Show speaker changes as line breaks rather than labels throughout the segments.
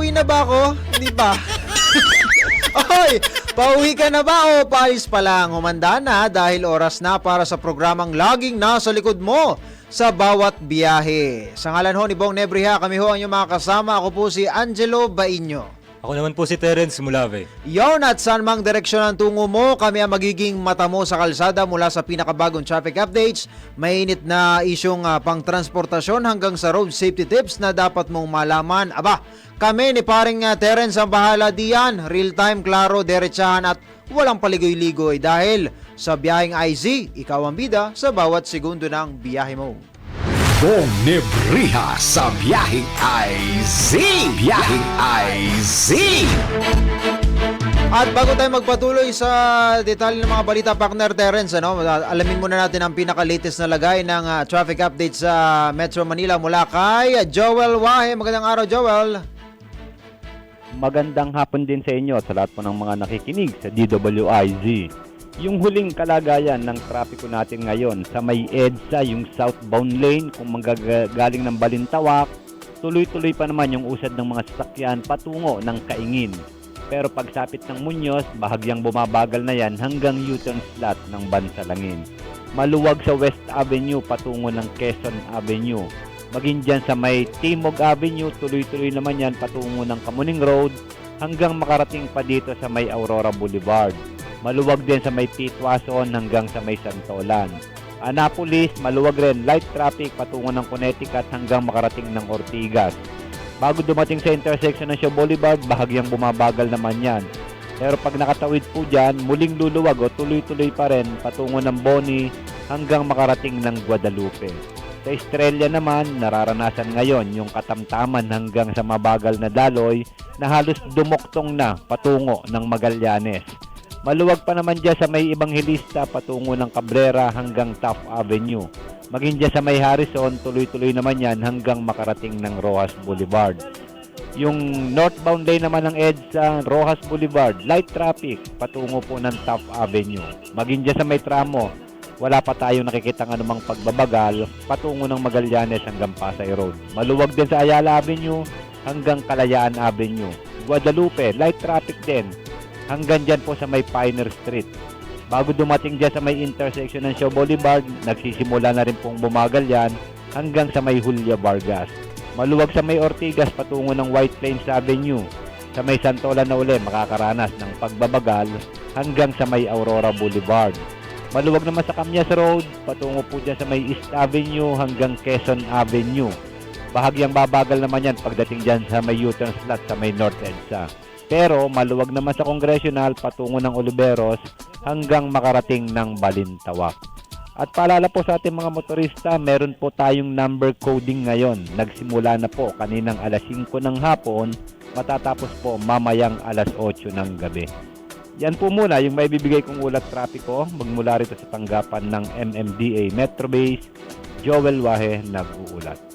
Pauwi na ba ako? Hindi pa. Oy, pauwi ka na ba o paalis pa lang? Humanda na dahil oras na para sa programang laging nasa likod mo sa bawat biyahe. Sa ngalan ho ni Bong Nebriha, kami ho ang inyong mga kasama. Ako po si Angelo Bainyo.
Ako naman po si Terence Mulave.
Yon, at saan mang direksyon ang tungo mo, kami ang magiging mata mo sa kalsada mula sa pinakabagong traffic updates, mainit na isyong pangtransportasyon hanggang sa road safety tips na dapat mong malaman. Aba, kami ni paring Terence ang bahala diyan, real time, klaro, derechahan at walang paligoy-ligoy dahil sa biyaheng IZ, ikaw ang bida sa bawat segundo ng biyahe mo.
Bong Nebriha sa Biyaheng IZ. Biyaheng IZ.
At bago tayo magpatuloy sa detalye ng mga balita, partner Terence, alamin muna natin ang pinaka-latest na lagay ng traffic update sa Metro Manila mula kay Joel Wahe. Magandang araw, Joel.
Magandang hapon din sa inyo sa lahat po ng mga nakikinig sa DWIZ. Yung huling kalagayan ng trapiko natin ngayon sa may EDSA, yung southbound lane, kung manggagaling ng Balintawak, tuloy-tuloy pa naman yung usad ng mga sasakyan patungo ng Kaingin. Pero pagsapit ng Muñoz, bahagyang bumabagal na yan hanggang U-turn slot ng Bansalangin. Maluwag sa West Avenue patungo ng Quezon Avenue. Maging dyan sa may Timog Avenue, tuloy-tuloy naman yan patungo ng Kamuning Road hanggang makarating pa dito sa may Aurora Boulevard. Maluwag din sa may Pitwason hanggang sa may Santolan. Annapolis, maluwag rin, light traffic patungo ng Connecticut hanggang makarating ng Ortigas. Bago dumating sa intersection ng Shaw Boulevard, bahagyang bumabagal naman yan. Pero pag nakatawid po dyan, muling luluwag o tuloy-tuloy pa rin patungo ng Boni hanggang makarating ng Guadalupe. Sa Estrella naman, nararanasan ngayon yung katamtaman hanggang sa mabagal na daloy na halos dumoktong na patungo ng Magallanes. Maluwag pa naman dyan sa may Ebanghilista patungo ng Cabrera hanggang Taft Avenue. Maging dyan sa may Harrison, tuloy-tuloy naman yan hanggang makarating ng Rojas Boulevard. Yung northbound lane naman ng EDSA, Rojas Boulevard, light traffic patungo po ng Taft Avenue. Maging dyan sa may tramo, wala pa tayong nakikita ng anumang pagbabagal patungo ng Magallanes hanggang Pasay Road. Maluwag din sa Ayala Avenue hanggang Kalayaan Avenue. Guadalupe, light traffic din hanggang dyan po sa may Pioneer Street. Bago dumating dyan sa may intersection ng Shaw Boulevard, nagsisimula na rin pong bumagal yan hanggang sa may Julia Vargas. Maluwag sa may Ortigas patungo ng White Plains Avenue. Sa may Santolan na uli, makakaranas ng pagbabagal hanggang sa may Aurora Boulevard. Maluwag naman sa Camyas Road, patungo po dyan sa may East Avenue hanggang Quezon Avenue. Bahagyang babagal naman yan pagdating dyan sa may U-turn slot sa may North EDSA. Pero maluwag naman sa Congressional patungo ng Oliveros hanggang makarating ng Balintawak. At paalala po sa ating mga motorista, meron po tayong number coding ngayon. Nagsimula na po kaninang alas 5 ng hapon, matatapos po mamayang alas 8 ng gabi. Yan po muna yung may bibigay kong ulat trapiko magmula rito sa tanggapan ng MMDA Metro Base. Joel Wahe nag-uulat.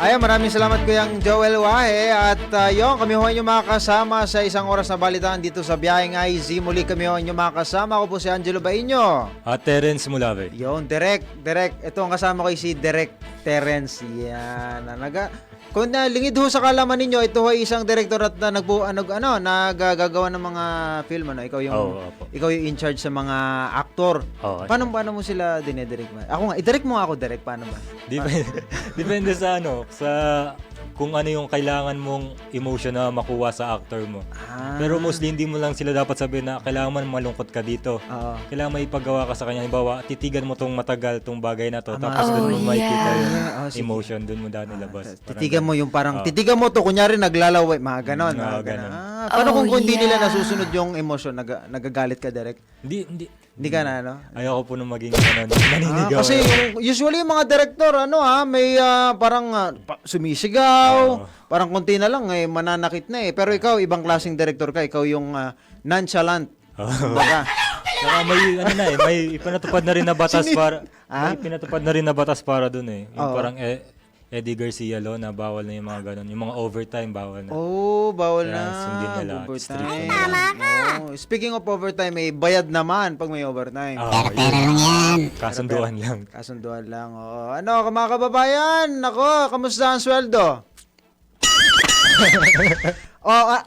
Ayan, maraming salamat Kuyang Joel Wahe. At yon, kami ho inyong mga kasama sa isang oras na balitaan dito sa Biyaheng IZ. Muli kami ho inyong mga kasama. Ako po si Angelo Bainyo.
At Terence Mulave.
Yon, Derek. Ito ang kasama ko si Derek Terence. Yan. Kung lingid ho sa kalaman ninyo, ito ay isang director at naggagawa ng mga film. Ikaw yung in charge sa mga aktor. Paano mo sila dinedirect? Ako nga, i-direct mo ako, Derek. Paano ba?
Depende sa kung ano yung kailangan mong emotion na makuha sa actor mo. Pero mostly hindi mo lang sila dapat sabihin na kailangan mo malungkot ka dito. Kailangan may ipagawa ka sa kanya. Halimbawa, titigan mo tong matagal tong bagay na to. Tapos doon mo makikita yung emotion, doon mo daan nilabas.
Titigan mo yung parang, titigan mo to, kunyari naglalaway, mga ganon. Paano kung hindi nila nasusunod yung emotion, nagagalit ka, Derek? Hindi ka na, no?
Ayoko po nung maging naninigaw.
Kasi usually yung mga director, may parang sumisigaw, parang konti na lang, mananakit na eh. Pero ikaw, ibang klaseng director ka, ikaw yung nonchalant. Baga.
Saka may pinatupad na rin na batas para, may pinatupad na rin na batas para dun eh. Yung parang Eddie Garcia law na bawal na yung mga ganun. Yung mga overtime, bawal na.
Bawal na.
Sundin nila.
Overtime. Speaking of overtime, may bayad naman pag may overtime.
Pero lang yan.
Kasunduan lang.
Kasunduan lang. Ano, mga kababayan? Nako, kamusta ang sweldo?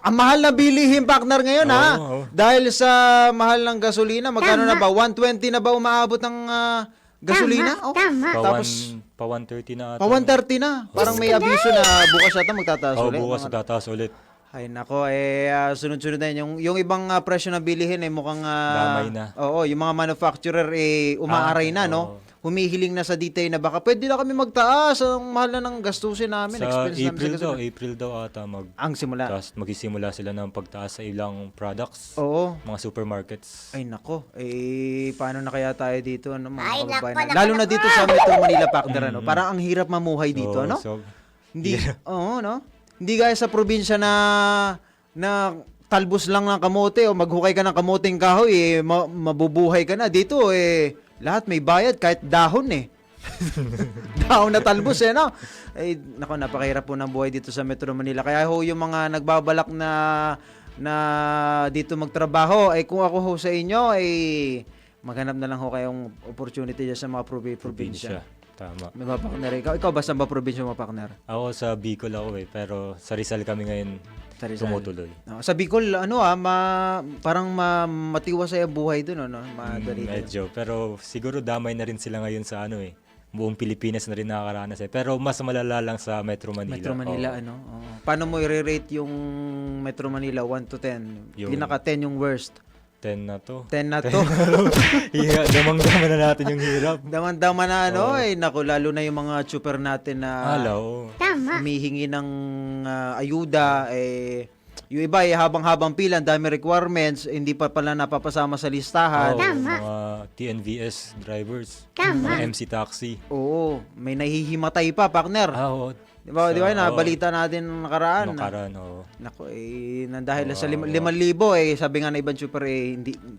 Ang mahal na bilihin, partner, ngayon, ha?
Oo.
Dahil sa mahal ng gasolina, magkano na ba? 120 na ba umaabot ng gasolina? Tapos,
Pa 130 na ata.
pa 130 na. Parang may abiso na bukas yata magtataas ulit.
bukas tataas ulit.
Ay nako, sunod-sunod na yun. Yung ibang presyo na bilihin mukhang
Damay na.
Oo, yung mga manufacturer umaaray na, no? Humihiling na sa detail na baka pwede na kami magtaas. Ang mahal na ng gastusin namin,
Sa
expense namin sa gasolina.
April daw ata
Ang simula.
magsisimula sila ng pagtaas sa ilang products.
Oo.
Mga supermarkets.
Ay nako, paano na kaya tayo dito, ano, mga
Ay,
kababayan
nako,
natin? Lalo na dito sa Metro Manila, partner, ano? Parang ang hirap mamuhay dito,
Oo,
ano?
so,
Hindi, oo, no? Hindi gaya sa probinsya na talbos lang ng kamote o maghukay ka ng kamoteng kahoy, mabubuhay ka na. Dito, lahat may bayad kahit dahon, dahon na talbos, no? Nako, napakahirap po ng buhay dito sa Metro Manila. Kaya ho, yung mga nagbabalak na dito magtrabaho, kung ako ho sa inyo, maghanap na lang ho kayong opportunity dyan sa mga probinsya.
Tama.
May mga partner. Ikaw ba saan ba probinsya mo, partner?
Ako sa Bicol ako pero sa Rizal kami ngayon
Sa Rizal.
tumutuloy.
Sa Bicol, parang matiwasay ang buhay doon, ano? Madali.
Medyo. Pero siguro damay na rin sila ngayon sa buong Pilipinas na rin nakakaranas Pero mas malala lang sa Metro Manila.
Metro Manila,
Oo.
ano? Oo. Paano mo i-rate yung Metro Manila 1 to 10? Pinaka 10 yung worst.
10 na to.
10 na to.
Damang-dama na natin yung hirap.
Daman-dama na, ano? Naku, lalo na yung mga super natin na
Hello.
humihingi ng ayuda, yung iba habang-habang pila, ang dami requirements, hindi pa pala napapasama sa listahan.
Mga TNVS drivers. Mga MC taxi.
Oo, may nahihimatay pa, partner.
Oo.
Di ba, nabalita natin nakaraan.
Oo.
Nako, dahil sa 5,000, sabi nga na ibang super,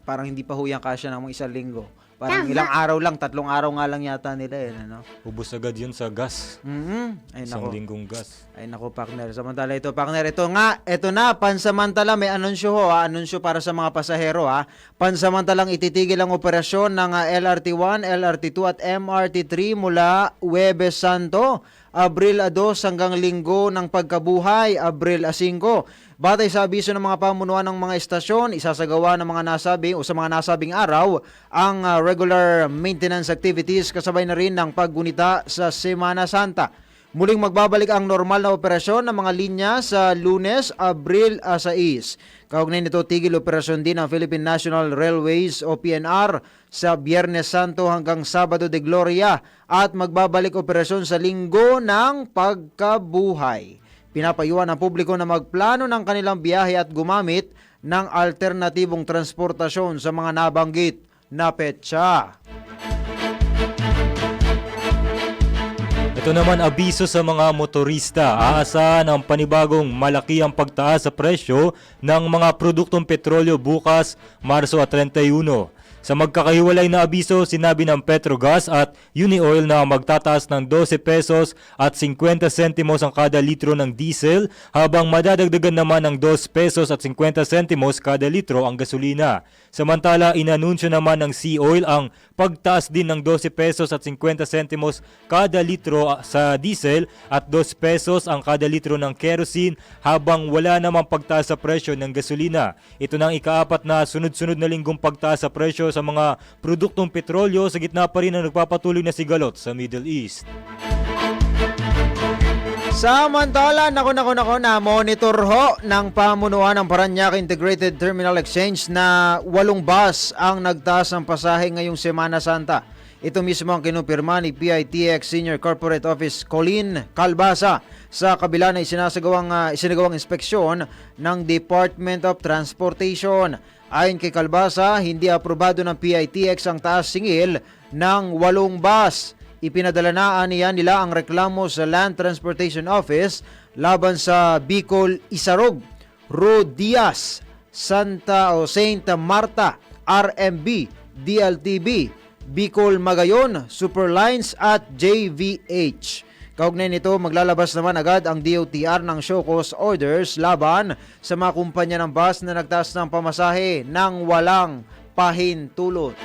parang hindi pa huyang kasya ng isang linggo. Parang ilang araw lang, 3 araw nga lang yata nila, ano?
Ubus agad yun sa gas.
Ay
Isang
nako.
linggong gas.
Ay nako, partner. Samantala ito, partner. Ito na, pansamantala may anunsyo anunsyo para sa mga pasahero, Pansamantalang ititigil ang operasyon ng LRT1, LRT2 at MRT3 mula Huwebes Santo, Abril 2 hanggang Linggo ng Pagkabuhay, Abril 5. Batay sa abiso ng mga pamunuan ng mga estasyon, isasagawa ng mga sa mga nasabing araw ang regular maintenance activities kasabay na rin ng paggunita sa Semana Santa. Muling magbabalik ang normal na operasyon ng mga linya sa Lunes, Abril 6. Kaugnay nito, tigil operasyon din ng Philippine National Railways o PNR sa Biyernes Santo hanggang Sabado de Gloria at magbabalik operasyon sa Linggo ng Pagkabuhay. Pinapayuhan ang publiko na magplano ng kanilang biyahe at gumamit ng alternatibong transportasyon sa mga nabanggit na petsa.
Ito naman abiso sa mga motorista. Aasahan ang panibagong malaki ang pagtaas sa presyo ng mga produktong petrolyo bukas, Marso 31. Sa magkakahiwalay na abiso, sinabi ng Petrogas at Unioil na magtataas ng 12 pesos at 50 sentimos ang kada litro ng diesel habang madadagdagan naman ng 2 pesos at 50 sentimos kada litro ang gasolina. Samantala, inanunsyo naman ng Sea-Oil ang pagtaas din ng 12 pesos at 50 sentimos kada litro sa diesel at 2 pesos ang kada litro ng kerosene habang wala namang pagtaas sa presyo ng gasolina. Ito na ang ika-4 na sunod-sunod na linggong pagtaas sa presyo sa mga produktong petrolyo sa gitna pa rin ng nagpapatuloy na sigalot sa Middle East.
Samantala, nako na monitor ho ng pamunuan ng Parañaque Integrated Terminal Exchange na 8 bus ang nagtaas ng pasahe ngayong Semana Santa. Ito mismo ang kinumpirma ni PITX Senior Corporate Office Colin Calbasa sa kabila na isinagawang inspeksyon ng Department of Transportation. Ayon kay Calbasa, hindi aprobado ng PITX ang taas singil ng 8 bus. Ipinadala na nila ang reklamo sa Land Transportation Office laban sa Bicol Isarog, Road Diaz, Santa Marta, RMB, DLTB, Bicol Magayon, Superlines at JVH. Kaugnay nito, maglalabas naman agad ang DOTR ng show cause orders laban sa mga kumpanya ng bus na nagtaas ng pamasahe ng walang pahintulot.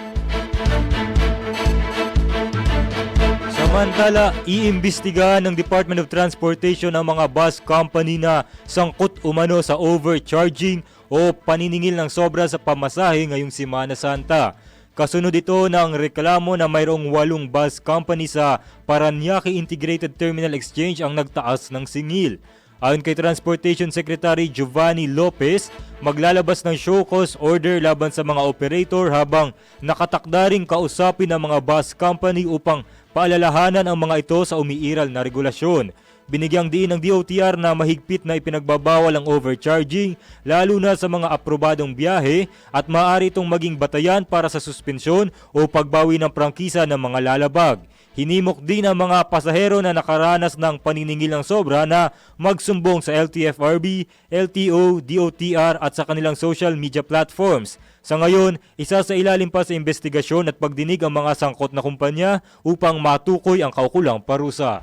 Sa Samantala, iimbestigahan ng Department of Transportation ang mga bus company na sangkot umano sa overcharging o paniningil ng sobra sa pamasahe ngayong Semana Santa. Kasunod ito ng reklamo na mayroong 8 bus company sa Parañaque Integrated Terminal Exchange ang nagtaas ng singil. Ayon kay Transportation Secretary Giovanni Lopez, maglalabas ng show cause order laban sa mga operator habang nakatakda ring kausapin ang mga bus company upang paalalahanan ang mga ito sa umiiral na regulasyon. Binigyang diin ng DOTR na mahigpit na ipinagbabawal ang overcharging lalo na sa mga aprobadong biyahe at maaari itong maging batayan para sa suspensyon o pagbawi ng prangkisa ng mga lalabag. Hinimok din ang mga pasahero na nakaranas ng paniningil ng sobra na magsumbong sa LTFRB, LTO, DOTR at sa kanilang social media platforms. Sa ngayon, isa sa ilalim pa sa investigasyon at pagdinig ang mga sangkot na kumpanya upang matukoy ang kaukulang parusa.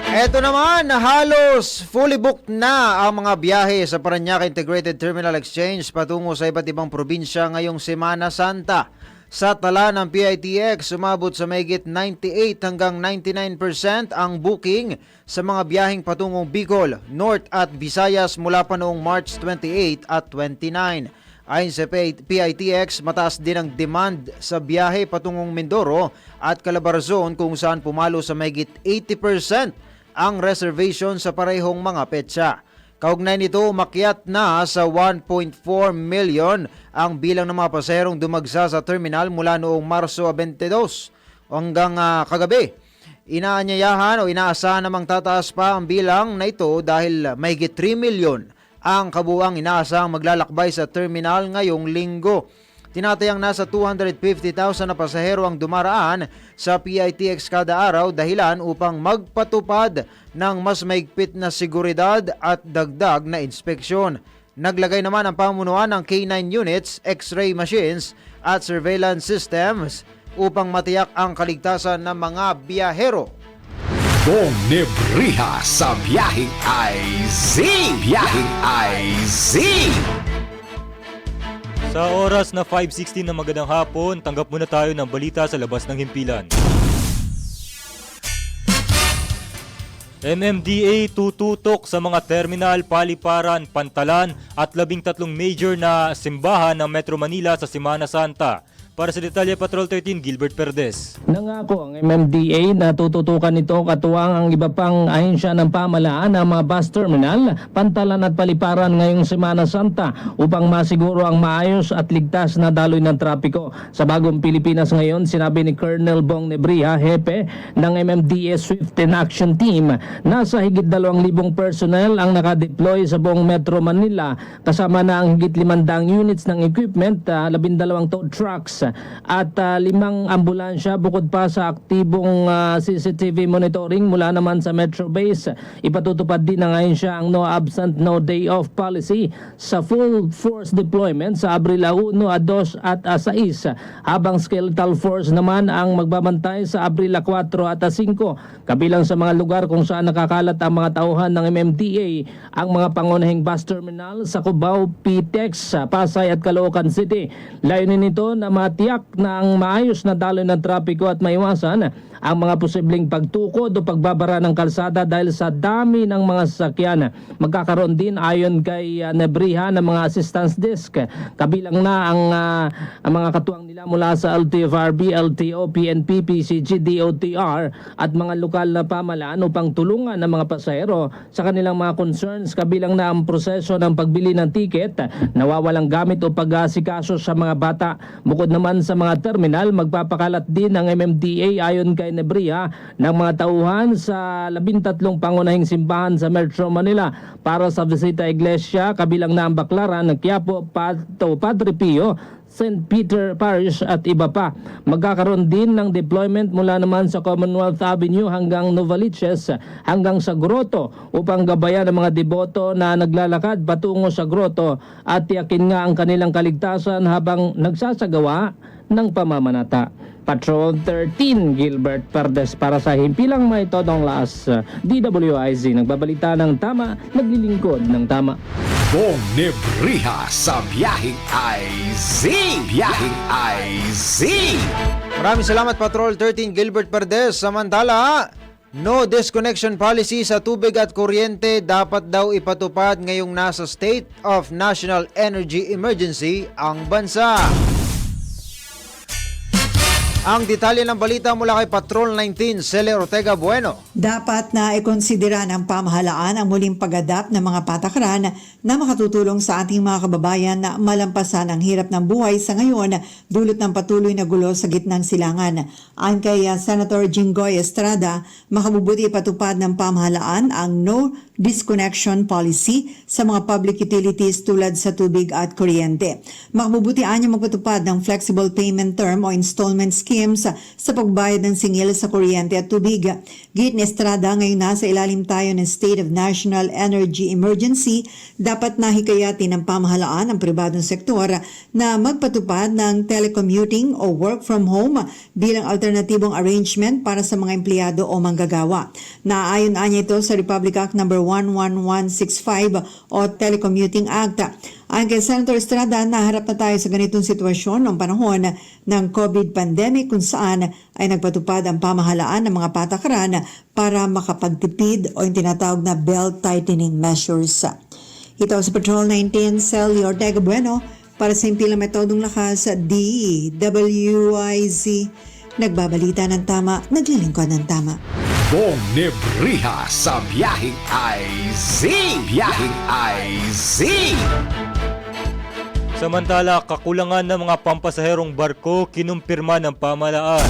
Eto naman, halos fully booked na ang mga biyahe sa Parañaque Integrated Terminal Exchange patungo sa iba't ibang probinsya ngayong Semana Santa. Sa tala ng PITX, sumabot sa mahigit 98 hanggang 99% ang booking sa mga biyaheng patungong Bicol, North at Visayas mula pa noong March 28 at 29. Ayon sa PITX, mataas din ang demand sa biyahe patungong Mindoro at Calabarzon kung saan pumalo sa mahigit 80% ang reservation sa parehong mga petsa. Kaugnay nito, umakyat na sa 1.4 million ang bilang ng mga pasaherong dumagsa sa terminal mula noong Marso 22 hanggang kagabi. Inaanyayahan o inaasahan namang tataas pa ang bilang na ito dahil mahigit 3 million ang kabuuang inaasahang maglalakbay sa terminal ngayong linggo. Tinatayang nasa 250,000 na pasahero ang dumaraan sa PITX kada araw dahilan upang magpatupad ng mas maigpit na seguridad at dagdag na inspeksyon. Naglagay naman ang pamunuan ng K9 units, X-ray machines at surveillance systems upang matiyak ang kaligtasan ng mga biyahero.
Bong Nebriha sa Biyaheng IZ. Biyaheng IZ.
Sa oras na 5:16 na magandang hapon, tanggap muna tayo ng balita sa labas ng himpilan. MMDA tututok sa mga terminal, paliparan, pantalan at 13 major na simbahan ng Metro Manila sa Semana Santa. Para sa detalye, Patrol 13, Gilbert Perdes.
Nangako ang MMDA na tututukan nito katuwang ang iba pang ahensya ng pamahalaan ng mga bus terminal, pantalan at paliparan ngayong Semana Santa upang masiguro ang maayos at ligtas na daloy ng trapiko. Sa bagong Pilipinas ngayon, sinabi ni Colonel Bong Nebriha, hepe ng MMDA Swift and Action Team, nasa higit 2,000 personnel ang nakadeploy sa buong Metro Manila kasama na ang higit 500 units ng equipment, 12 tow trucks at 5 ambulansya bukod pa sa aktibong CCTV monitoring mula naman sa Metro Base. Ipatutupad din ng ahensya ang no absent, no day off policy sa full force deployment sa Abril 1, 2 at 6 habang skeletal force naman ang magbabantay sa Abril 4 at 5. Kabilang sa mga lugar kung saan nakakalat ang mga tauhan ng MMDA ang mga pangunahing bus terminal sa Cubao, PTEX, Pasay at Caloocan City. Layunin nito na matiyak na ang maayos na daloy ng trapiko at maiwasan ang mga posibleng pagtukod o pagbabara ng kalsada dahil sa dami ng mga sasakyan. Magkakaroon din ayon kay Nebriha ng mga assistance desk. Kabilang na ang mga katuwang nila mula sa LTFRB, LTO, PNP, PCG, DOTR at mga lokal na pamahalaan upang tulungan ang mga pasahero sa kanilang mga concerns. Kabilang na ang proseso ng pagbili ng tiket, nawawalang gamit o pag-aasikaso sa mga bata. Bukod naman sa mga terminal, magpapakalat din ng MMDA ayon kay Nebriha ng mga tauhan sa 13 pangunahing simbahan sa Metro Manila para sa Visita Iglesia, kabilang na ang Baclaran, Quiapo, Padre Pio, St. Peter Parish at iba pa. Magkakaroon din ng deployment mula naman sa Commonwealth Avenue hanggang Novaliches hanggang sa Grotto upang gabayan ang mga deboto na naglalakad patungo sa Grotto at tiyakin nga ang kanilang kaligtasan habang nagsasagawa ng pamamanata. Patrol 13, Gilbert Perdes para sa himpilang may todong laas. DWIZ, nagbabalita ng tama, naglilingkod ng tama.
Bong Nebriha sa Biyaheng IZ. Biyaheng IZ.
Maraming salamat Patrol 13 Gilbert Perdes. Samantala, no disconnection policy sa tubig at kuryente dapat daw ipatupad ngayong nasa State of National Energy Emergency ang bansa. Ang detalye ng balita mula kay Patrol 19, Cele Ortega Bueno.
Dapat na ikonsidera ng pamahalaan ang muling pag-adapt ng mga patakaran na makatutulong sa ating mga kababayan na malampasan ang hirap ng buhay sa ngayon dulot ng patuloy na gulo sa gitnang silangan. Ayon kay Senator Jinggoy Estrada, makabubuti ipatupad ng pamahalaan ang no disconnection policy sa mga public utilities tulad sa tubig at kuryente. Makabubuti anya magpatupad ng flexible payment term o installment schemes sa pagbayad ng singil sa kuryente at tubig. Git ni Estrada, ngayon nasa ilalim tayo ng State of National Energy Emergency, dapat na hikayatin ng pamahalaan ang pribadong sektor na magpatupad ng telecommuting o work from home bilang alternatibong arrangement para sa mga empleyado o manggagawa. Naayon anya ito sa Republic Act No. 11165 o Telecommuting Act. Ayon kay Senator Estrada, naharap na tayo sa ganitong sitwasyon noong panahon ng COVID pandemic kung saan ay nagpatupad ang pamahalaan ng mga patakaran para makapagtipid o yung tinatawag na belt tightening measures. Ito sa Patrol 19, Cele Ortega Bueno para sa impilang metodong lakas DWIZ. Nagbabalita ng tama, naglilingkod ng tama.
Bong Nebriha sa Biyaheng IZ. Biyaheng IZ.
Samantala, kakulangan ng mga pampasaherong barko kinumpirma ng pamahalaan.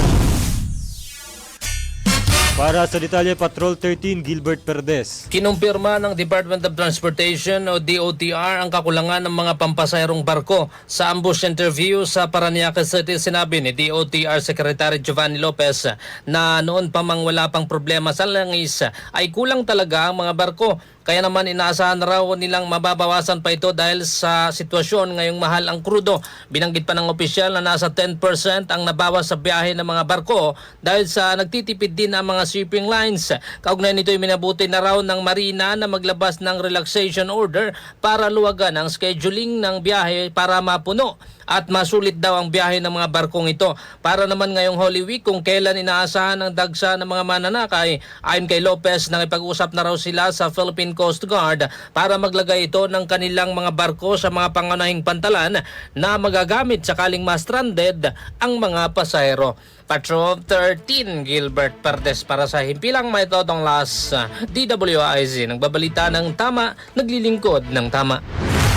Para sa detalye, Patrol 13, Gilbert Perdes.
Kinumpirma ng Department of Transportation o DOTR ang kakulangan ng mga pampasaherong barko. Sa ambush interview sa Parañaque City, sinabi ni DOTR Secretary Giovanni Lopez na noon pa mang wala pang problema sa langis ay kulang talaga ang mga barko. Kaya naman inaasahan raw nilang mababawasan pa ito dahil sa sitwasyon ngayong mahal ang krudo. Binanggit pa ng opisyal na nasa 10% ang nabawas sa biyahe ng mga barko dahil sa nagtitipid din ang mga shipping lines. Kaugnay nito ay minabuti na raw ng marina na maglabas ng relaxation order para luwagan ang scheduling ng biyahe para mapuno at masulit daw ang biyahe ng mga barkong ito. Para naman ngayong Holy Week kung kailan inaasahan ang dagsa ng mga mananakay, ayon kay Lopez, nakipag-usap na raw sila sa Philippine Coast Guard para maglagay ito ng kanilang mga barko sa mga pangunahing pantalan na magagamit sakaling ma-stranded ang mga pasahero. Patrol 13, Gilbert Perdes para sa himpilang may totong las DWIZ. Nagbabalita ng tama, naglilingkod ng tama.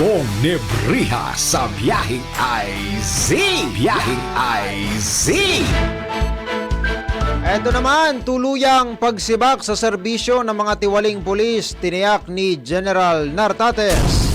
Bong Nebriha sa Biyaheng IZ. Biyaheng IZ.
Ito naman, tuluyang pagsibak sa serbisyo ng mga tiwaling pulis, tiniyak ni General Nartates.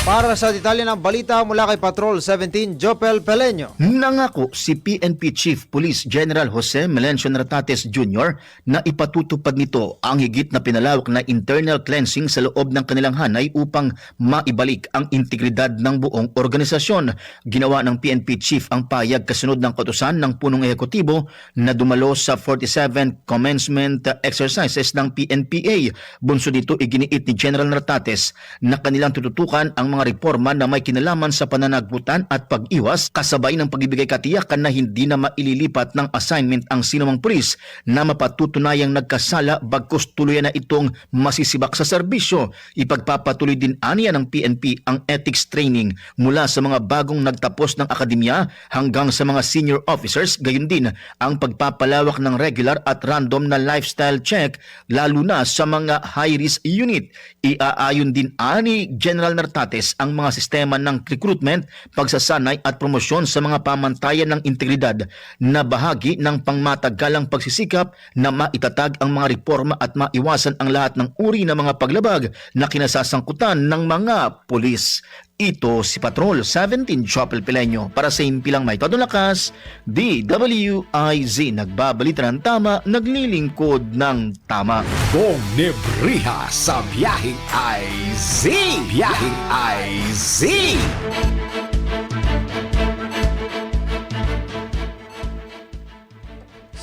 Para sa detalye ng balita mula kay Patrol 17, Jopel Peleño.
Nangako si PNP Chief Police General Jose Melencio Nartates Jr. na ipatutupad nito ang higit na pinalawak na internal cleansing sa loob ng kanilang hanay upang maibalik ang integridad ng buong organisasyon. Ginawa ng PNP Chief ang payag kasunod ng kautusan ng punong ehekutibo na dumalo sa 47 commencement exercises ng PNPA. Bunso dito iginiit ni General Nartates na kanilang tututukan ang mga reforma na may kinalaman sa pananagutan at pag-iwas kasabay ng pagbibigay katiyakan na hindi na maililipat ng assignment ang sinumang pulis na mapatutunayang nagkasala bagkus tuluyan na itong masisibak sa serbisyo. Ipagpapatuloy din aniya ng PNP ang ethics training mula sa mga bagong nagtapos ng akademya hanggang sa mga senior officers, gayon din ang pagpapalawak ng regular at random na lifestyle check lalo na sa mga high-risk unit. Iaayon din ani General Nartates ang mga sistema ng recruitment, pagsasanay at promosyon sa mga pamantayan ng integridad na bahagi ng pangmatagalang pagsisikap na maitatag ang mga reforma at maiwasan ang lahat ng uri ng mga paglabag na kinasasangkutan ng mga pulis. Ito si Patrol 17, Jopel Peleño para sa impilang may todong lakas, DWIZ. Nagbabalita ng tama, naglilingkod ng tama.
Bong Nebriha sa Biyaheng IZ. Biyaheng IZ.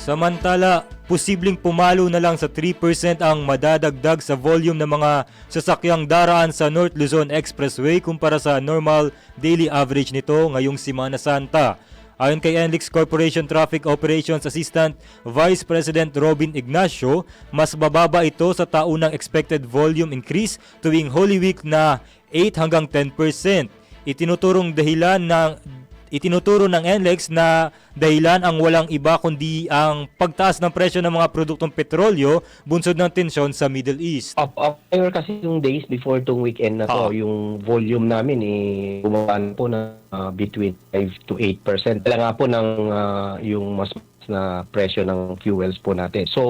Samantala, posibleng pumalo na lang sa 3% ang madadagdag sa volume ng mga sasakyang daraan sa North Luzon Expressway kumpara sa normal daily average nito ngayong Semana Santa. Ayon kay NLEX Corporation Traffic Operations Assistant Vice President Robin Ignacio, mas bababa ito sa taunang expected volume increase tuwing Holy Week na 8 hanggang 10%. Itinuturo ng NLEX na dahilan ang walang iba kundi ang pagtaas ng presyo ng mga produktong petrolyo bunsod ng tensyon sa Middle East.
Prior kasi yung days before tong weekend na to, yung volume namin bumaba na po na between 5 to 8%. Kaya nga po ng yung mas na presyo ng fuels po natin. So,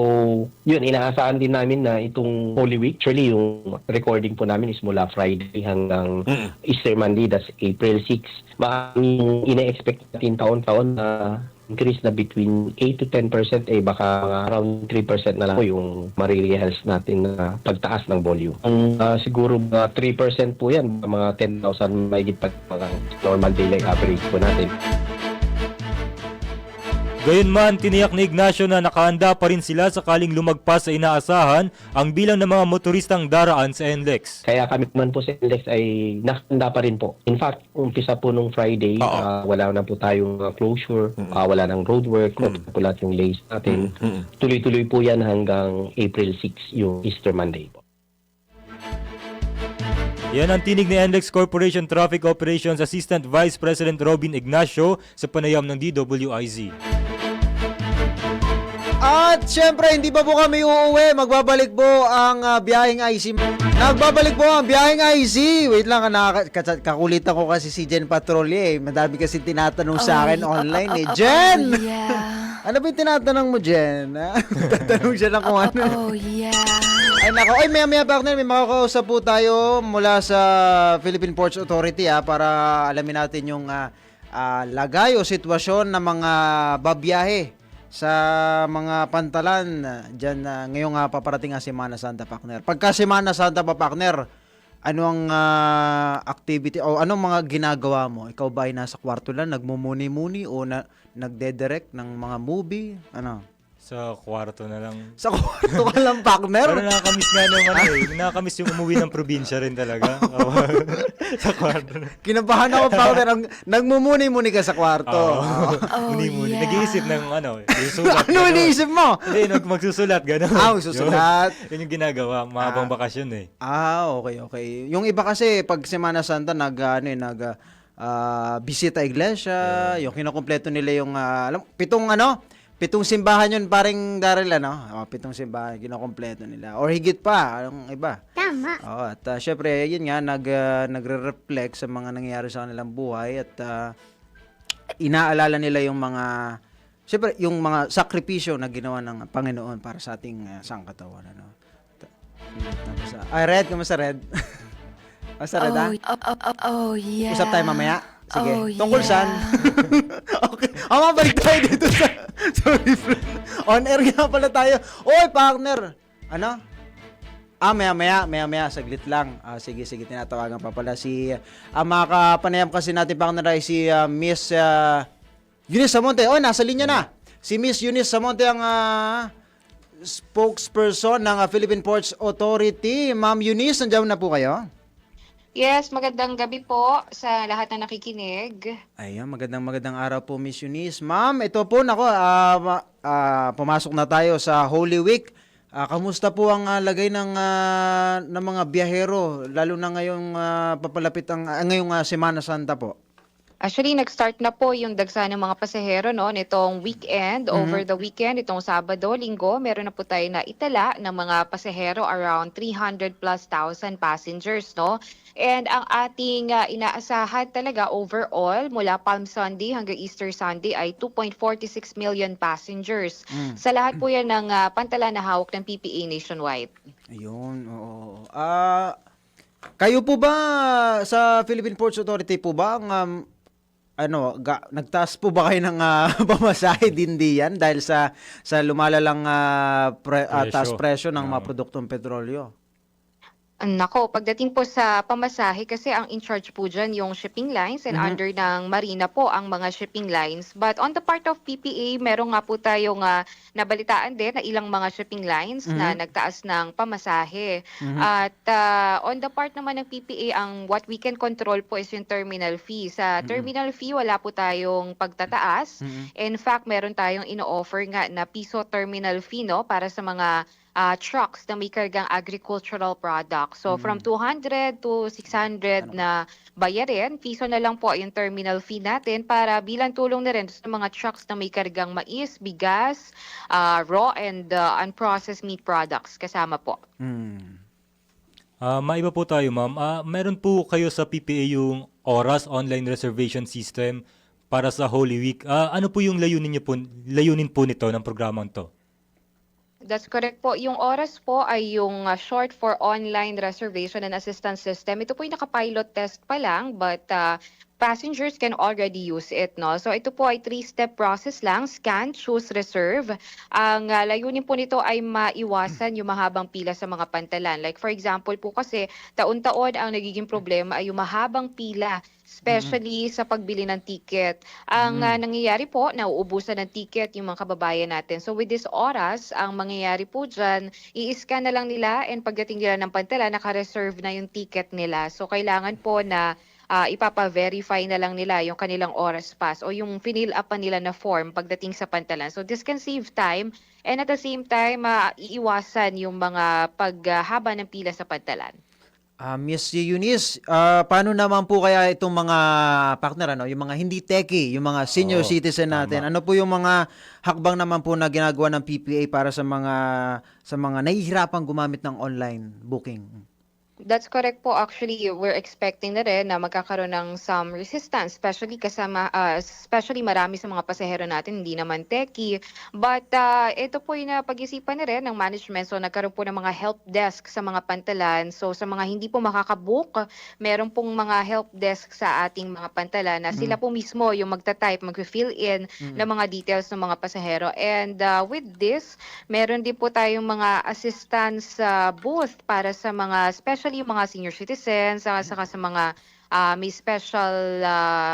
yun, inaasahan din namin na itong Holy Week, actually yung recording po namin is mula Friday hanggang Easter Monday, that's April 6. Maraming ina-expect natin taon-taon na increase na between 8 to 10%, baka around 3% na lang po yung marirealize natin na pagtaas ng volume. Ang siguro mga 3% po yan, mga 10,000 mahigit pa mga normal daily average po natin.
Gayunman, tiniyak ni Ignacio na nakahanda pa rin sila sakaling lumagpas sa inaasahan ang bilang ng mga motoristang daraan sa NLEX.
Kaya kami naman po sa NLEX ay nakahanda pa rin po. In fact, umpisa po nung Friday, wala na po tayong closure, wala nang roadwork, po lahat yung lays natin. Tuloy-tuloy po yan hanggang April 6, yung Easter Monday po.
Yan ang tinig ni NLEX Corporation Traffic Operations Assistant Vice President Robin Ignacio sa panayam ng DWIZ.
At syempre, hindi pa po kami uuwi. Magbabalik po ang biyaheng IC. Nagbabalik po ang biyaheng IC. Wait lang, kakulitan ko kasi si Jen Patrolye. Madami kasi tinatanong sa akin online Jen! Ano ba yung tinatanong mo, Jen? Tatanong siya lang kung ano. Ay nako, ay maya partner, may makakausap po tayo mula sa Philippine Ports Authority para alamin natin yung lagay o sitwasyon ng mga babiyahe sa mga pantalan dyan ngayong paparating Semana Santa, partner. Pagka Semana Santa pa, partner, ano ang activity o anong mga ginagawa mo? Ikaw ba ay nasa kwarto lang, nagmumuni-muni o nagdedirect ng mga movie? Ano?
Sa kwarto na lang.
Sa kwarto ka lang, partner?
Pero nakakamiss nga naman nakakamiss yung umuwi ng probinsya rin talaga. Sa kwarto na.
Kinabahan ako, partner. Nagmumuni-muni ka sa kwarto.
Muni-muni. Nag-iisip ng susulat.
Ano iniisip mo?
Hindi, magsusulat, gano'n.
Magsusulat.
Yun yung ginagawa, mahabang bakasyon
Okay. Yung iba kasi, pag Semana Santa, bisita iglesia, yung kinokompleto nila yung, pitong simbahan yun, paring Daryl, 7 simbahan, kinokompleto nila. Or higit pa, yung iba.
Tama.
At syempre, yun nga, nagre-reflect sa mga nangyayari sa kanilang buhay at inaalala nila yung mga, syempre, yung mga sakripisyo na ginawa ng Panginoon para sa ating sangkatawan. Red, kamusta Red? Kamusta Red, Usap tayo mamaya? Sige. Tungkol saan? Okay. Mabalik tayo dito sa... Sorry, friend. On air nga pala tayo. Oy, partner! Ano? Maya. Saglit lang. Sige. Tinatawagan pa pala si... makapanayam kasi natin, partner, ay si Miss Eunice Samonte. Oh, nasa linya na. Si Miss Eunice Samonte ang spokesperson ng Philippine Ports Authority. Ma'am Eunice, nandiyan na po kayo?
Yes, magandang gabi po sa lahat na nakikinig.
Ayan, magandang araw po, Miss Eunice. Ma'am, ito po, pumasok na tayo sa Holy Week. Kamusta po ang lagay ng mga biyahero, lalo na ngayong papalapit ngayong Semana Santa po?
Actually, nag-start na po yung dagsa ng mga pasahero nitong weekend. Over the weekend, itong Sabado, Linggo, meron na po tayo na itala ng mga pasahero around 300 plus thousand passengers, And ang ating inaasahan talaga overall mula Palm Sunday hanggang Easter Sunday ay 2.46 million passengers. Sa lahat po yan ng pantalan na hawak ng PPA nationwide. Ayun,
oo. Kayo po ba sa Philippine Ports Authority po ba ang nagtaas po ba kayo ng pamasahe din diyan dahil sa lumalalang taas presyo ng mga produktong petrolyo?
Nako, pagdating po sa pamasahe kasi ang in charge po dyan yung shipping lines and under ng Marina po ang mga shipping lines. But on the part of PPA, meron nga po tayong nabalitaan din na ilang mga shipping lines na nagtaas ng pamasahe. At on the part naman ng PPA, ang what we can control po is yung terminal fee. Sa terminal fee, wala po tayong pagtataas. In fact, meron tayong ino-offer nga na piso terminal fee no para sa mga trucks na may kargang agricultural products. So from 200 to 600 na bayarin, piso na lang po yung terminal fee natin para bilang tulong na rin sa mga trucks na may kargang mais, bigas, raw and unprocessed meat products kasama po.
Maiba po tayo, ma'am. Meron po kayo sa PPA yung Oras online reservation system para sa Holy Week. Ano po yung layunin po nito ng programang to?
That's correct po. Yung Oras po ay yung short for Online Reservation and Assistance System. Ito po yung naka-pilot test pa lang but passengers can already use it. No? So ito po ay 3-step process lang. Scan, choose, reserve. Ang layunin po nito ay maiwasan yung mahabang pila sa mga pantalan. Like for example po kasi taon-taon ang nagiging problema ay yung mahabang pila especially sa pagbili ng ticket. Ang nangyayari po, nauubusan ng ticket yung mga kababayan natin. So with this Oras, ang mangyayari po dyan, i-scan na lang nila and pagdating nila ng pantala, naka-reserve na yung ticket nila. So kailangan po na ipapa-verify na lang nila yung kanilang Oras Pass o yung finil up pa nila na form pagdating sa pantalan. So this can save time and at the same time, iiwasan yung mga paghaba ng pila sa pantalan.
Miss Eunice, paano naman po kaya itong mga partner, yung mga hindi techie, yung mga senior citizen natin? Ano po yung mga hakbang naman po na ginagawa ng PPA para sa mga nahihirapang gumamit ng online booking?
That's correct po. Actually, we're expecting na rin na magkakaroon ng some resistance, especially marami sa mga pasahero natin, hindi naman techie. But ito po yung napag-isipan na rin ng management. So nagkaroon po ng mga help desk sa mga pantalan. So sa mga hindi po makakabook, meron pong mga help desk sa ating mga pantalan na sila po mismo yung magta-type, mag-fill in ng mga details ng mga pasahero. And with this, meron din po tayong mga assistance booth para sa mga especially yung mga senior citizens, saka sa mga may special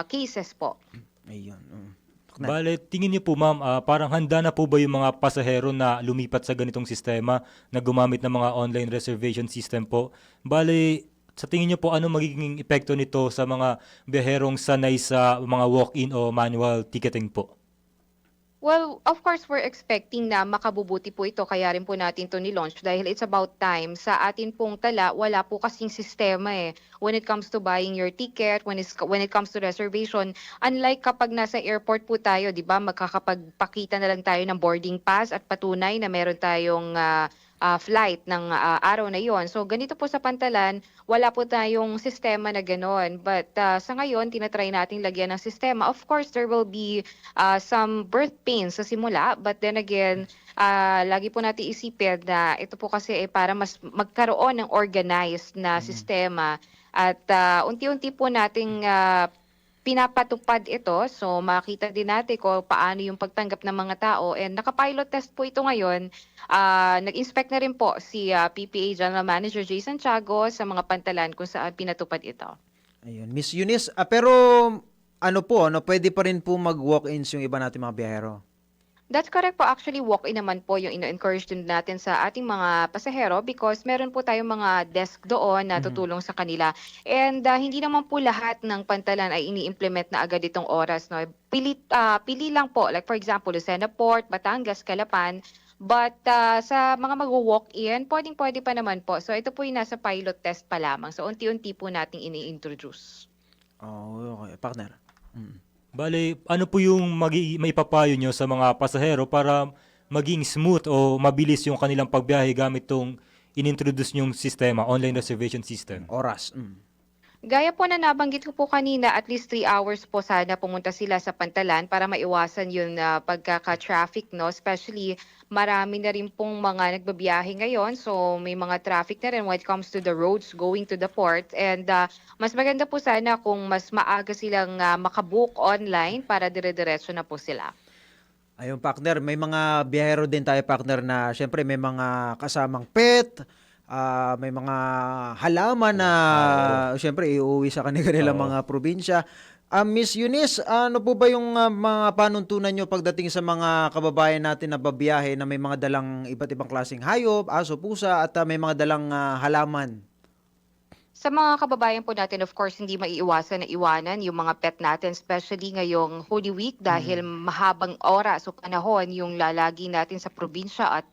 cases po.
Ayun.
Bale, tingin niyo po ma'am, parang handa na po ba yung mga pasahero na lumipat sa ganitong sistema na gumamit ng mga online reservation system po? Bale, sa tingin niyo po ano magiging epekto nito sa mga biyaherong sanay sa mga walk-in o manual ticketing po?
Well, of course, we're expecting na makabubuti po ito. Kaya rin po natin ito ni-launch dahil it's about time. Sa atin pong tala, wala po kasing sistema eh. When it comes to buying your ticket, when it comes to reservation, unlike kapag nasa airport po tayo, di ba, magkakapagpakita na lang tayo ng boarding pass at patunay na meron tayong flight ng araw na yon. So ganito po sa pantalan, wala po tayong sistema na gano'n. But sa ngayon, tinatry nating lagyan ng sistema. Of course, there will be some birth pains sa simula. But then again, lagi po natin isipin na ito po kasi para mas magkaroon ng organized na sistema. At unti-unti po nating pinapatupad ito. So makita din natin kung paano yung pagtanggap ng mga tao. And naka-pilot test po ito ngayon. Nag-inspect na rin po si PPA General Manager Jason Tiago sa mga pantalan kung saan pinatupad ito.
Ayun. Miss Eunice, pero pwede pa rin po mag-walk-ins yung iba natin mga biyahero?
That's correct po. Actually, walk-in naman po yung ino-encourage din natin sa ating mga pasahero because meron po tayong mga desk doon na tutulong sa kanila. And hindi naman po lahat ng pantalan ay ini-implement na agad itong Oras. No? Pili lang po. Like for example, Lucena Port, Batangas, Calapan. But sa mga mag-walk-in, pwedeng-pwede pa naman po. So ito po yung nasa pilot test pa lamang. So unti-unti po nating ini-introduce.
Okay. Partner.
Bale, ano po yung maipapayo nyo sa mga pasahero para maging smooth o mabilis yung kanilang pagbiyahe gamit tong inintroduce nyong sistema, online reservation system?
Oras.
Gaya po na nabanggit ko po kanina, at least 3 hours po sana pumunta sila sa pantalan para maiwasan yung pagkaka-traffic, no? Especially marami na rin pong mga nagbabiyahe ngayon. So may mga traffic na rin when it comes to the roads going to the port. And mas maganda po sana kung mas maaga silang makabook online para dire-diretso na po sila.
Ayun, partner, may mga biyahero din tayo, partner, na syempre may mga kasamang pet, may mga halaman na siyempre iuwi sa kanilang mga probinsya. Miss Eunice, ano po ba yung mga panuntunan nyo pagdating sa mga kababayan natin na babiyahe na may mga dalang iba't ibang klaseng hayop, aso, pusa at may mga dalang halaman?
Sa mga kababayan po natin, of course, hindi maiiwasan na iwanan yung mga pet natin, especially ngayong Holy Week dahil mahabang oras o panahon yung lalagi natin sa probinsya at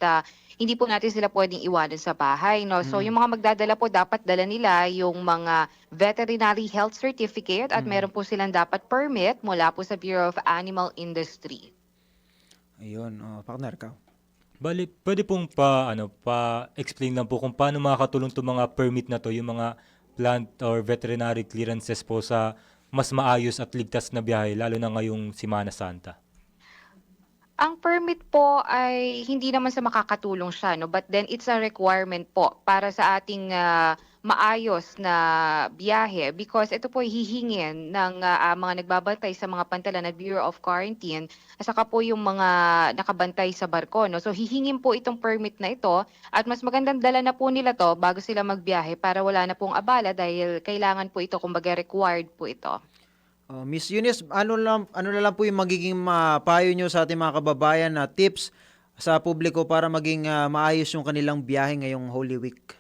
hindi po natin sila pwedeng iwanan sa bahay. No? So yung mga magdadala po, dapat dala nila yung mga veterinary health certificate at meron po silang dapat permit mula po sa Bureau of Animal Industry.
Ayun, partner ka.
Bali, pwede pong pa-explain lang po kung paano makakatulong itong mga permit na to, yung mga plant or veterinary clearances po sa mas maayos at ligtas na biyahe, lalo na ngayong Semana Santa.
Ang permit po ay hindi naman sa makakatulong siya, no? But then it's a requirement po para sa ating maayos na biyahe because ito po hihingin ng mga nagbabantay sa mga pantalan at Bureau of Quarantine at saka po yung mga nakabantay sa barko. No? So hihingin po itong permit na ito at mas magandang dala na po nila to bago sila magbiyahe para wala na pong abala dahil kailangan po ito, kumbaga required po ito.
Miss Eunice, ano na lang po yung magiging payo nyo sa ating mga kababayan na tips sa publiko para maging maayos yung kanilang biyahe ngayong Holy Week?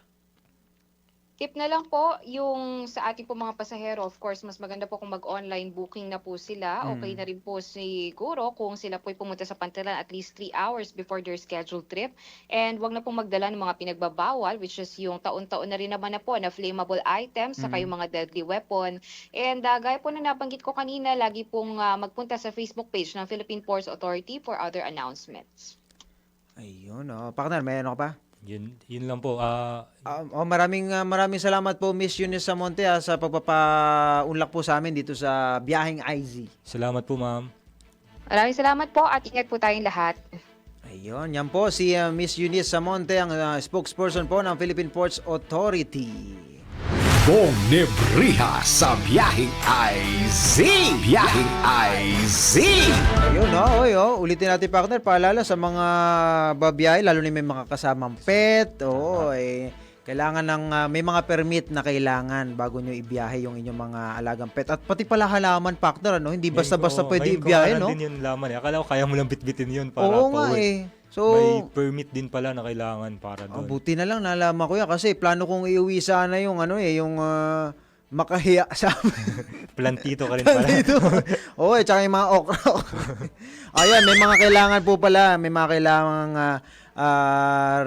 Tip na lang po, yung sa ating po mga pasahero, of course, mas maganda po kung mag-online booking na po sila. Okay na rin po siguro kung sila po pumunta sa pantalan at least 3 hours before their scheduled trip. And wag na pong magdala ng mga pinagbabawal, which is yung taon-taon na rin naman na po na flammable items, saka yung mga deadly weapon. And gaya po na nabanggit ko kanina, lagi pong magpunta sa Facebook page ng Philippine Ports Authority for other announcements.
Ayun, partner, may ano ka pa?
Yun lang po.
Maraming salamat po Miss Eunice Samonte sa pagpapaunlak po sa amin dito sa Biyaheng IZ.
Salamat po, ma'am.
Maraming salamat po at ingat po tayong lahat.
Ayun, yan po si Miss Eunice Samonte, ang spokesperson po ng Philippine Ports Authority.
Bong Nebriha sa Biyaheng IZ. Biyaheng IZ.
Ayun, ulitin natin partner, paalala sa mga babiyahe, lalo na may mga kasamang pet, kailangan ng may mga permit na kailangan bago nyo ibiyahe yung inyong mga alagang pet. At pati pala halaman, partner, hindi basta-basta pwede ibiyahe, no?
Din yung laman Akala ko kaya mo lang bitbitin yun para
pauwi. So,
may permit din pala na kailangan para doon.
Buti na lang nalaman ko yan kasi plano kong iuwi sana yung yung makahiya sa
Plantito ka rin pala.
tsaka yung mga okra. Ayan, may mga kailangan po pala, may mga kailangang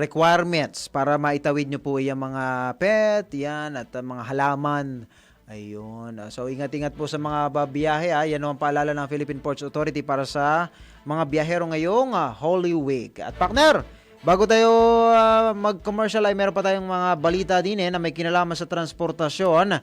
requirements para maitawid nyo po yung mga pet, yan, at mga halaman. Ayun. So, ingat-ingat po sa mga babiyahe. Yan ang paalala ng Philippine Ports Authority para sa mga biyahero ngayong Holy Week. At partner, bago tayo mag-commercial ay meron pa tayong mga balita din na may kinalaman sa transportasyon.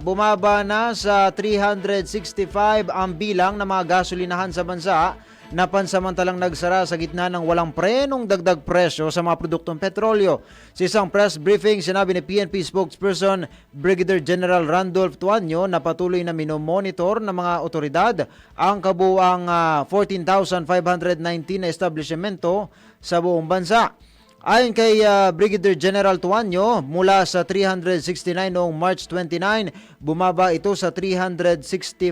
Bumaba na sa 365 ang bilang ng mga gasolinahan sa bansa na pansamantalang nagsara sa gitna ng walang prenong dagdag presyo sa mga produktong petrolyo. Sa isang press briefing, sinabi ni PNP spokesperson Brigadier General Randolph Tuanyo na patuloy na minomonitor ng mga otoridad ang kabuuang 14,519 na establishmento sa buong bansa. Ayon kay Brigadier General Tuanyo, mula sa 369 noong March 29, bumaba ito sa 365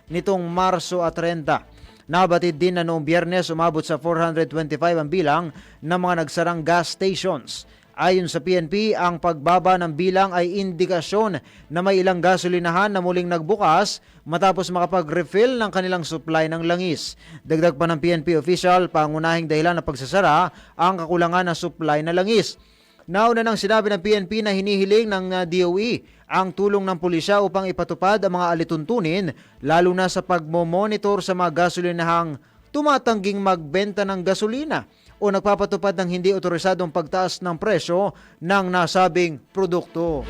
nitong Marso at 30. Nabatid din na noong Biyernes umabot sa 425 ang bilang ng mga nagsarang gas stations. Ayon sa PNP, ang pagbaba ng bilang ay indikasyon na may ilang gasolinahan na muling nagbukas matapos makapag-refill ng kanilang supply ng langis. Dagdag pa ng PNP official, pangunahing dahilan ng pagsasara ang kakulangan ng supply na langis. Nauna nang sinabi ng PNP na hinihiling ng DOE ang tulong ng pulisya upang ipatupad ang mga alituntunin, lalo na sa pagmomonitor sa mga gasolinahang tumatangging magbenta ng gasolina o nagpapatupad ng hindi otorisadong pagtaas ng presyo ng nasabing produkto.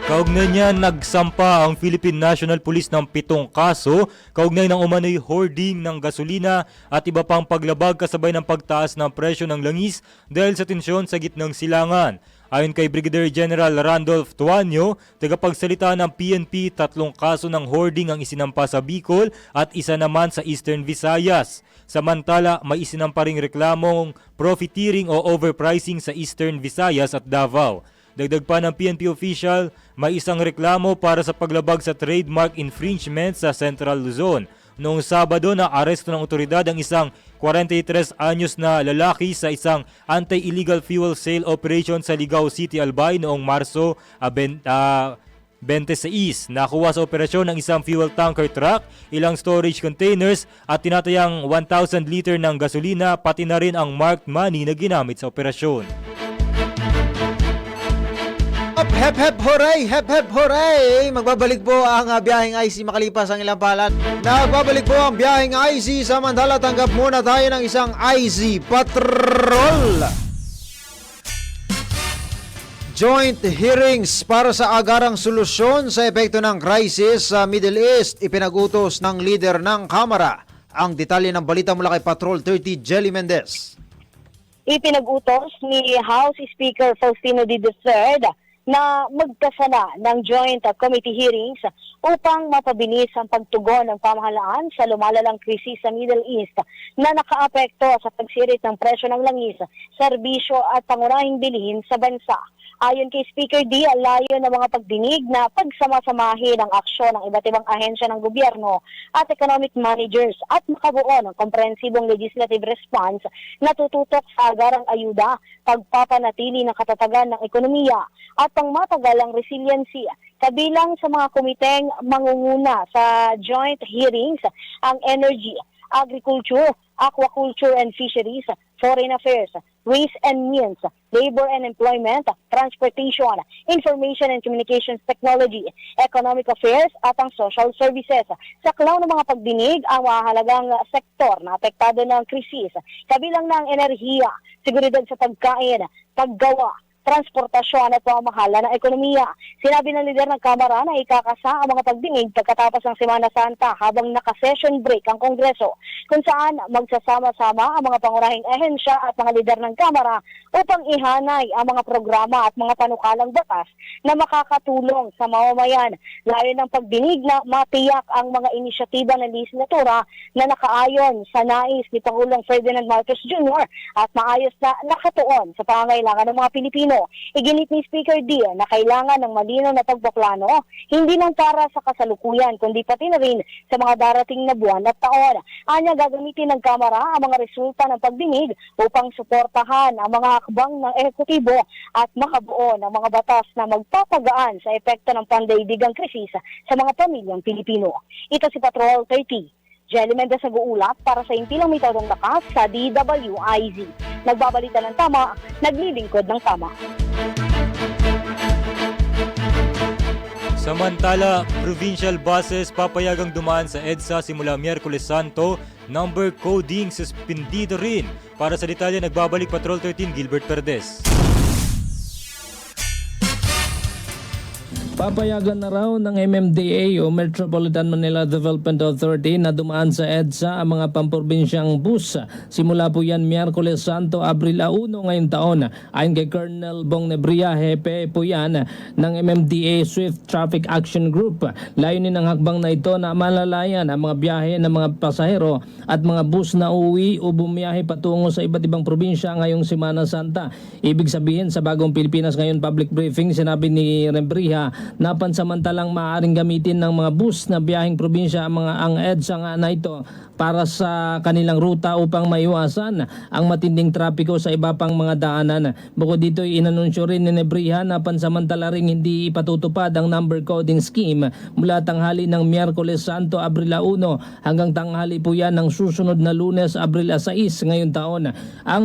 Kaugnay niya, nagsampa ang Philippine National Police ng 7 kaso kaugnay ng umano'y hoarding ng gasolina at iba pang paglabag kasabay ng pagtaas ng presyo ng langis dahil sa tensyon sa gitnang silangan. Ayon kay Brigadier General Randolph Tuanyo, tagapagsalita ng PNP, 3 kaso ng hoarding ang isinampa sa Bicol at isa naman sa Eastern Visayas. Samantala, may isinampa ring reklamong profiteering o overpricing sa Eastern Visayas at Davao. Dagdag pa ng PNP official, may isang reklamo para sa paglabag sa trademark infringement sa Central Luzon. Noong Sabado na aresto ng otoridad ang isang 43 anyos na lalaki sa isang anti-illegal fuel sale operation sa Ligao City, Albay noong Marso 26. Nakuha sa operasyon ng isang fuel tanker truck, ilang storage containers at tinatayang 1,000 liter ng gasolina pati na rin ang marked money na ginamit sa operasyon.
Hep hep hooray! Hep hep hooray! Magbabalik po ang biyaheng IC makalipas ang ilang palat. Nagbabalik po ang biyaheng IC, samantala tanggap muna tayo ng isang IC Patrol. Joint hearings para sa agarang solusyon sa epekto ng crisis sa Middle East, ipinag-utos ng leader ng Kamara. Ang detalye ng balita mula kay Patrol 30 Jelly Mendez.
Ipinag-utos ni House Speaker Faustino D. III na magkasala ng joint committee hearings upang mapabilis ang pagtugon ng pamahalaan sa lumalalang krisis sa Middle East na nakaapekto sa pagsirit ng presyo ng langis, serbisyo at pangunahing bilihin sa bansa. Ayon kay Speaker D, layo ng mga pagdinig na pagsamasamahin ang aksyon ng iba't ibang ahensya ng gobyerno at economic managers at makabuo ng komprehensibong legislative response na tututok sa agarang ayuda, pagpapanatili ng katatagan ng ekonomiya at pangmatagalang resiliency. Kabilang sa mga komiteng mangunguna sa joint hearings ang energy, agriculture, aquaculture and fisheries, foreign affairs, ways and means, labor and employment, transportation, information and communications technology, economic affairs at ang social services. Sa klaw ng mga pagdinig ang mahalagang sektor na apektado ng krisis, kabilang ng enerhiya, seguridad sa pagkain, paggawa, transportasyon at pamamahala ng ekonomiya. Sinabi ng lider ng Kamara na ikakasa ang mga pagdinig pagkatapos ng Semana Santa habang naka-session break ang Kongreso, kung saan magsasama-sama ang mga pangunahing ehensya at mga lider ng Kamara upang ihanay ang mga programa at mga panukalang batas na makakatulong sa mamamayan. Layo ng pagdinig na matiyak ang mga inisyatiba ng legislatura na nakaayon sa nais ni Pangulong Ferdinand Marcos Jr. at maayos na nakatuon sa pangangailangan ng mga Pilipino. Iginit ni Speaker D na kailangan ng malinaw na pagpaplano, hindi lang para sa kasalukuyan, kundi pati na rin sa mga darating na buwan at taon. Anya gagamitin ng Kamara ang mga resulta ng pagdinig upang suportahan ang mga hakbang ng ehekutibo at makabuo ng mga batas na magpapagaan sa epekto ng pandaigdigang krisis sa mga pamilyang Pilipino. Ito si Patrol 30. Jelly Mendez nag-uulat para sa Impilang Mitadong Lakas sa DWIZ. Nagbabalita ng tama, naglilingkod ng tama.
Samantala, provincial buses papayagang dumaan sa EDSA simula Miyerkules Santo, number coding suspendido rin. Para sa detalye, nagbabalik Patrol 13 Gilbert Perdes.
Papayagan na raw ng MMDA o Metropolitan Manila Development Authority na dumaan sa EDSA ang mga pamprobinsyang bus. Simula po yan Miyerkules Santo, Abril 1 ngayong taon. Ayon kay Colonel Bong Nebria, hepe po yan ng MMDA Swift Traffic Action Group. Layunin ng hakbang na ito na malalayan ang mga biyahe ng mga pasahero at mga bus na uuwi o bumiyahe patungo sa iba't ibang probinsya ngayong Semana Santa. Ibig sabihin, sa Bagong Pilipinas ngayon public briefing, sinabi ni Nebria na pansamantalang maaaring gamitin ng mga bus na biyaheng probinsya ang EDSA nga na ito para sa kanilang ruta upang maiwasan ang matinding trapiko sa iba pang mga daanan. Bukod dito, inanunsyo rin ni Nebria na pansamantala ring hindi ipatutupad ang number coding scheme mula tanghali ng Miyerkules Santo, Abril 1 hanggang tanghali po yan ng susunod na Lunes, Abril 6 ngayong taon. Ang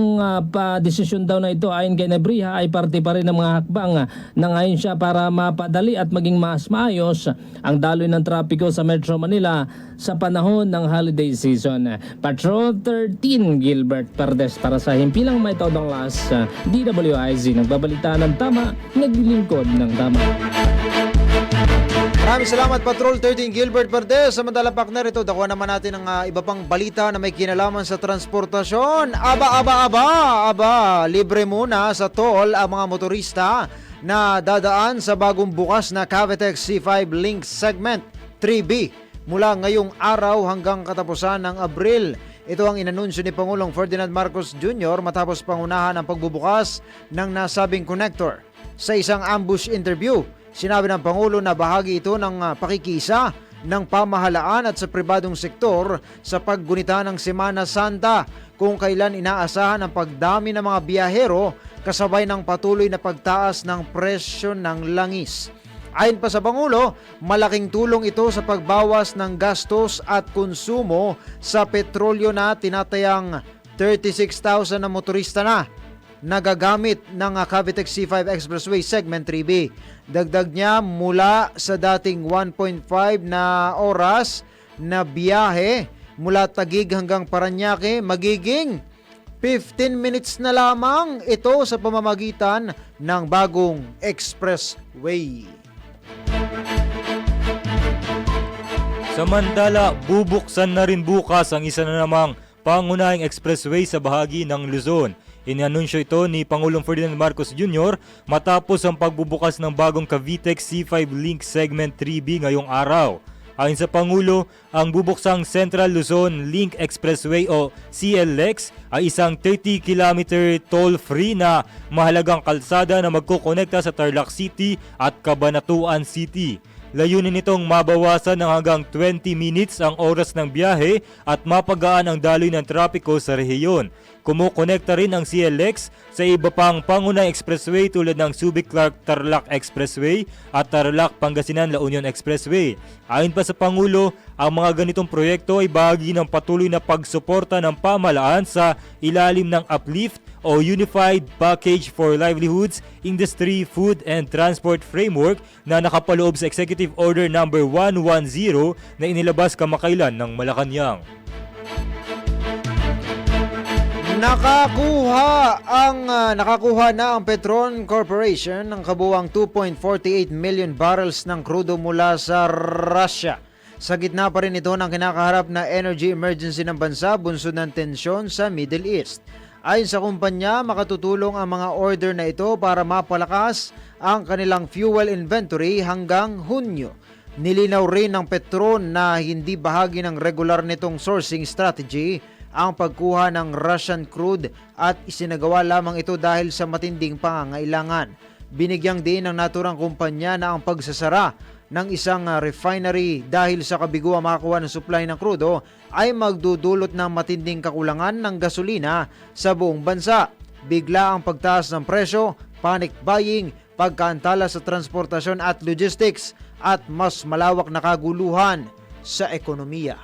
desisyon daw na ito ayon kay Nebria ay parte pa rin ng mga hakbang ng ahensya para mapadali at maging mas maayos ang daloy ng trapiko sa Metro Manila sa panahon ng holiday season. Patrol 13 Gilbert Perdes para sa Himpilang May Todong Las, DWIZ. Nagbabalita ng tama, naglilingkod ng tama.
Maraming salamat Patrol 13 Gilbert Verde. Samantala partner, ito dakuha naman natin ang iba pang balita na may kinalaman sa transportasyon. Aba, libre muna sa toll ang mga motorista na dadaan sa bagong bukas na Cavitex C5 Link Segment 3B mula ngayong araw hanggang katapusan ng Abril. Ito ang inanunsyo ni Pangulong Ferdinand Marcos Jr. matapos pangunahan ang pagbubukas ng nasabing connector. Sa isang ambush interview, sinabi ng Pangulo na bahagi ito ng pakikisa ng pamahalaan at sa pribadong sektor sa paggunita ng Semana Santa kung kailan inaasahan ang pagdami ng mga biyahero kasabay ng patuloy na pagtaas ng presyo ng langis. Ayon pa sa Pangulo, malaking tulong ito sa pagbawas ng gastos at konsumo sa petrolyo na tinatayang 36,000 na motorista na nagagamit ng Cavitex C5 Expressway Segment 3B. Dagdag niya, mula sa dating 1.5 na oras na biyahe mula Taguig hanggang Parañaque, magiging 15 minutes na lamang ito sa pamamagitan ng bagong expressway.
Samantala, bubuksan na rin bukas ang isa na namang pangunahing expressway sa bahagi ng Luzon. Inanunsyo ito ni Pangulong Ferdinand Marcos Jr. matapos ang pagbubukas ng bagong Cavitex C5 Link Segment 3B ngayong araw. Ayon sa Pangulo, ang bubuksang Central Luzon Link Expressway o CLX ay isang 30-km toll-free na mahalagang kalsada na magkukonekta sa Tarlac City at Cabanatuan City. Layunin nitong mabawasan ng hanggang 20 minutes ang oras ng biyahe at mapagaan ang daloy ng trapiko sa rehiyon. Kumukonekta rin ang CLX sa iba pang pangunahing expressway tulad ng Subic-Clark-Tarlac Expressway at Tarlac-Pangasinan-La Union Expressway. Ayon pa sa Pangulo, ang mga ganitong proyekto ay bahagi ng patuloy na pagsuporta ng pamahalaan sa ilalim ng UPLIFT o Unified Package for Livelihoods, Industry, Food and Transport Framework na nakapaloob sa Executive Order No. 110 na inilabas kamakailan ng Malacanang.
Nakakuha na ang Petron Corporation ng kabuuang 2.48 million barrels ng krudo mula sa Russia. Sa gitna pa rin ito ng kinakaharap na energy emergency ng bansa bunsod ng tensyon sa Middle East. Ayon sa kumpanya, makatutulong ang mga order na ito para mapalakas ang kanilang fuel inventory hanggang Hunyo. Nilinaw rin ng Petron na hindi bahagi ng regular nitong sourcing strategy ang pagkuha ng Russian crude at isinagawa lamang ito dahil sa matinding pangangailangan. Binigyang din ng naturang kumpanya na ang pagsasara ng isang refinery dahil sa kabiguang makakuha ng supply ng krudo ay magdudulot ng matinding kakulangan ng gasolina sa buong bansa. Bigla ang pagtaas ng presyo, panic buying, pagkaantala sa transportasyon at logistics at mas malawak na kaguluhan sa ekonomiya.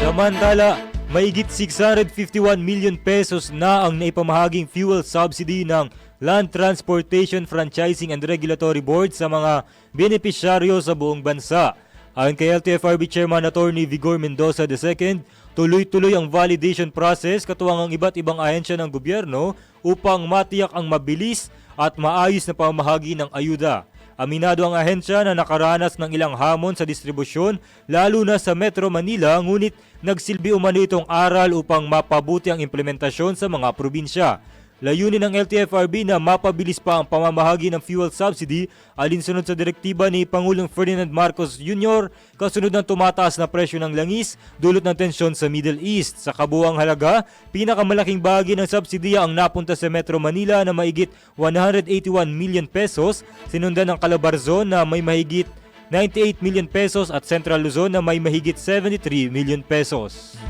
Samantala, mahigit 651 million pesos na ang naipamahaging fuel subsidy ng Land Transportation Franchising and Regulatory Board sa mga benepisyaryo sa buong bansa. Ayon kay LTFRB Chairman Attorney Vigor Mendoza II, tuloy-tuloy ang validation process katuwang ang iba't ibang ahensya ng gobyerno upang matiyak ang mabilis at maayos na pamahagi ng ayuda. Aminado ang ahensya na nakaranas ng ilang hamon sa distribusyon lalo na sa Metro Manila, ngunit nagsilbi umano itong aral upang mapabuti ang implementasyon sa mga probinsya. Layunin ng LTFRB na mapabilis pa ang pamamahagi ng fuel subsidy alinsunod sa direktiba ni Pangulong Ferdinand Marcos Jr. kasunod ng tumataas na presyo ng langis dulot ng tensyon sa Middle East. Sa kabuuang halaga, pinakamalaking bahagi ng subsidiya ang napunta sa Metro Manila na mahigit 181 million pesos, sinundan ng Calabarzon na may mahigit 98 million pesos at Central Luzon na may mahigit 73 million pesos.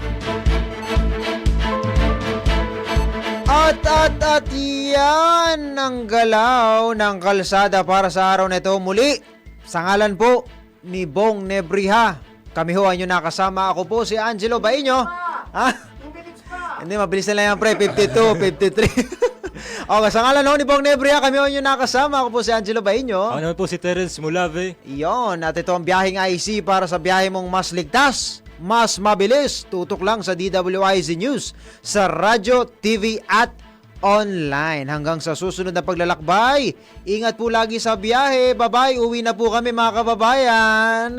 At yan ang galaw ng kalsada para sa araw na ito. Muli, sa ngalan po ni Bong Nebriha, kami ho ang inyo nakasama. Ako po si Angelo Bainyo. Hindi, mabilis na lang yan pre, 52, 53. Okay, sa ngalan ho ni Bong Nebriha, kami ho ang inyo nakasama. Ako po si Angelo Bainyo.
Ako naman po si Terence Mulave.
Iyon, at ito ang biyaheng IC para sa biyahe mong mas ligtas, mas mabilis. Tutok lang sa DWIZ News, sa radyo, TV at online. Hanggang sa susunod na paglalakbay, ingat po lagi sa biyahe. Bye-bye, uwi na po kami mga kababayan.